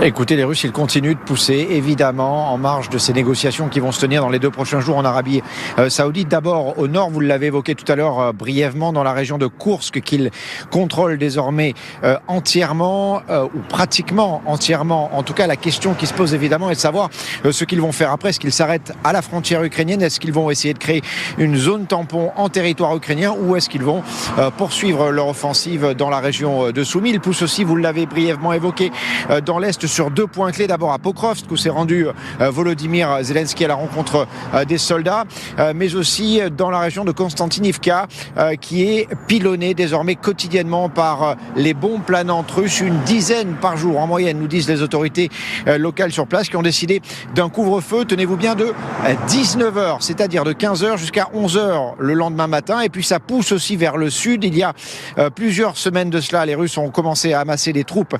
Écoutez, les Russes, ils continuent de pousser, évidemment, en marge de ces négociations qui vont se tenir dans les 2 prochains jours en Arabie Saoudite. D'abord, au nord, vous l'avez évoqué tout à l'heure brièvement, dans la région de Koursk, qu'ils contrôlent désormais entièrement, ou pratiquement entièrement. En tout cas, la question qui se pose évidemment est de savoir ce qu'ils vont faire après. Est-ce qu'ils s'arrêtent à la frontière ukrainienne? Est-ce qu'ils vont essayer de créer une zone tampon en territoire ukrainien? Ou est-ce qu'ils vont poursuivre leur offensive dans la région de Soumy? Ils poussent aussi, vous l'avez brièvement évoqué, dans l'Est sur 2 points clés. D'abord à Pokrovsk, où s'est rendu Volodymyr Zelensky à la rencontre des soldats, mais aussi dans la région de Konstantinivka, qui est pilonnée désormais quotidiennement par les bombes planantes russes, une dizaine par jour en moyenne, nous disent les autorités locales sur place, qui ont décidé d'un couvre-feu, tenez-vous bien, de 19h, c'est-à-dire de 15h jusqu'à 11h le lendemain matin. Et puis ça pousse aussi vers le sud. Il y a plusieurs semaines de cela, les Russes ont commencé à amasser des troupes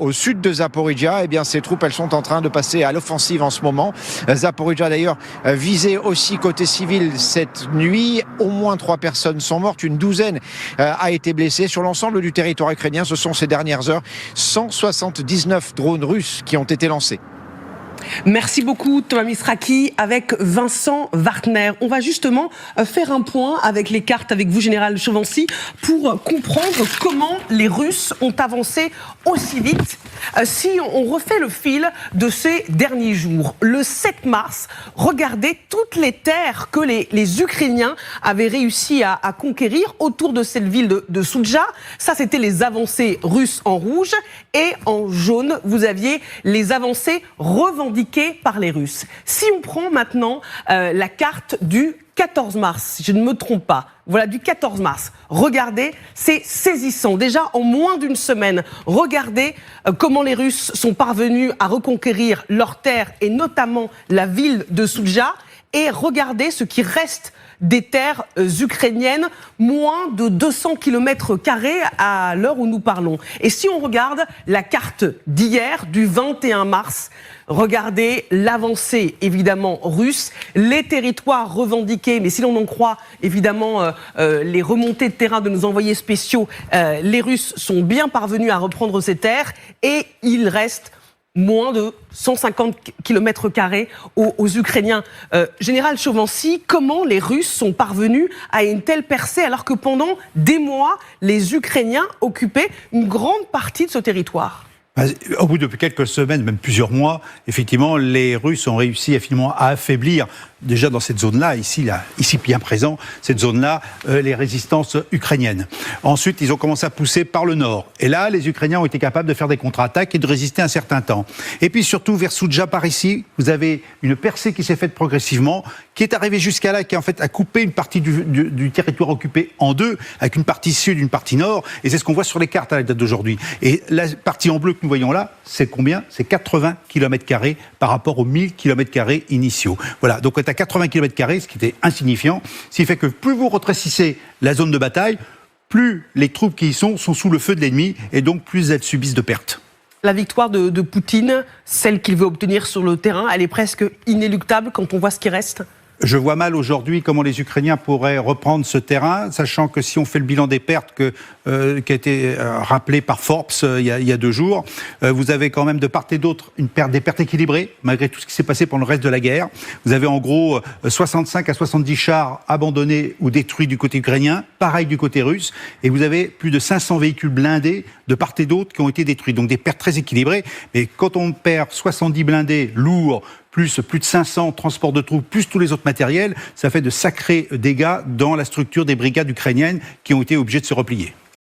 au sud de Zaporijjia. Eh bien, ces troupes, elles sont en train de passer à l'offensive en ce moment. Zaporijjia, d'ailleurs, visé aussi côté civil cette nuit. Au moins 3 personnes sont mortes, une douzaine a été blessée. Sur l'ensemble du territoire ukrainien, ce sont ces dernières heures 179 drones russes qui ont été lancés. Merci beaucoup Thomas Misraki avec Vincent Wartner. On va justement faire un point avec les cartes, avec vous Général Chovancy, pour comprendre comment les Russes ont avancé aussi vite. Si on refait le fil de ces derniers jours, le 7 mars, regardez toutes les terres que les Ukrainiens avaient réussi à conquérir autour de cette ville de Soudja. Ça, c'était les avancées russes en rouge, et en jaune, vous aviez les avancées revendiquées par les Russes. Si on prend maintenant la carte du 14 mars, si je ne me trompe pas, voilà, du 14 mars, regardez, c'est saisissant. Déjà, en moins d'une semaine, regardez comment les Russes sont parvenus à reconquérir leurs terres, et notamment la ville de Soudja, et regardez ce qui reste des terres ukrainiennes, moins de 200 km² à l'heure où nous parlons. Et si on regarde la carte d'hier, du 21 mars, regardez l'avancée évidemment russe, les territoires revendiqués, mais si l'on en croit évidemment les remontées de terrain de nos envoyés spéciaux, les Russes sont bien parvenus à reprendre ces terres, et il reste moins de 150 km² aux Ukrainiens. Général Chovancy, comment les Russes sont parvenus à une telle percée alors que pendant des mois, les Ukrainiens occupaient une grande partie de ce territoire? Au bout de quelques semaines, même plusieurs mois, effectivement, les Russes ont réussi finalement à affaiblir, déjà dans cette zone-là, ici bien présent, cette zone-là, les résistances ukrainiennes. Ensuite, ils ont commencé à pousser par le nord. Et là, les Ukrainiens ont été capables de faire des contre-attaques et de résister un certain temps. Et puis surtout, vers Soudja, par ici, vous avez une percée qui s'est faite progressivement, qui est arrivée jusqu'à là, qui en fait a coupé une partie du territoire occupé en deux, avec une partie sud, une partie nord. Et c'est ce qu'on voit sur les cartes à la date d'aujourd'hui. Et la partie en bleu que nous voyons là, c'est combien? C'est 80 km² par rapport aux 1000 km² initiaux. Voilà, donc on est à 80 km², ce qui était insignifiant. Ce qui fait que plus vous rétrécissez la zone de bataille, plus les troupes qui y sont sous le feu de l'ennemi, et donc plus elles subissent de pertes. La victoire de Poutine, celle qu'il veut obtenir sur le terrain, elle est presque inéluctable quand on voit ce qui reste? Je vois mal aujourd'hui comment les Ukrainiens pourraient reprendre ce terrain, sachant que si on fait le bilan des pertes qui a été rappelé par Forbes il y a 2 jours, vous avez quand même de part et d'autre des pertes équilibrées, malgré tout ce qui s'est passé pendant le reste de la guerre. Vous avez en gros 65 à 70 chars abandonnés ou détruits du côté ukrainien, pareil du côté russe, et vous avez plus de 500 véhicules blindés de part et d'autre qui ont été détruits. Donc des pertes très équilibrées, mais quand on perd 70 blindés lourds, plus de 500 transports de troupes, plus tous les autres matériels, ça fait de sacrés dégâts dans la structure des brigades ukrainiennes qui ont été obligées de se replier.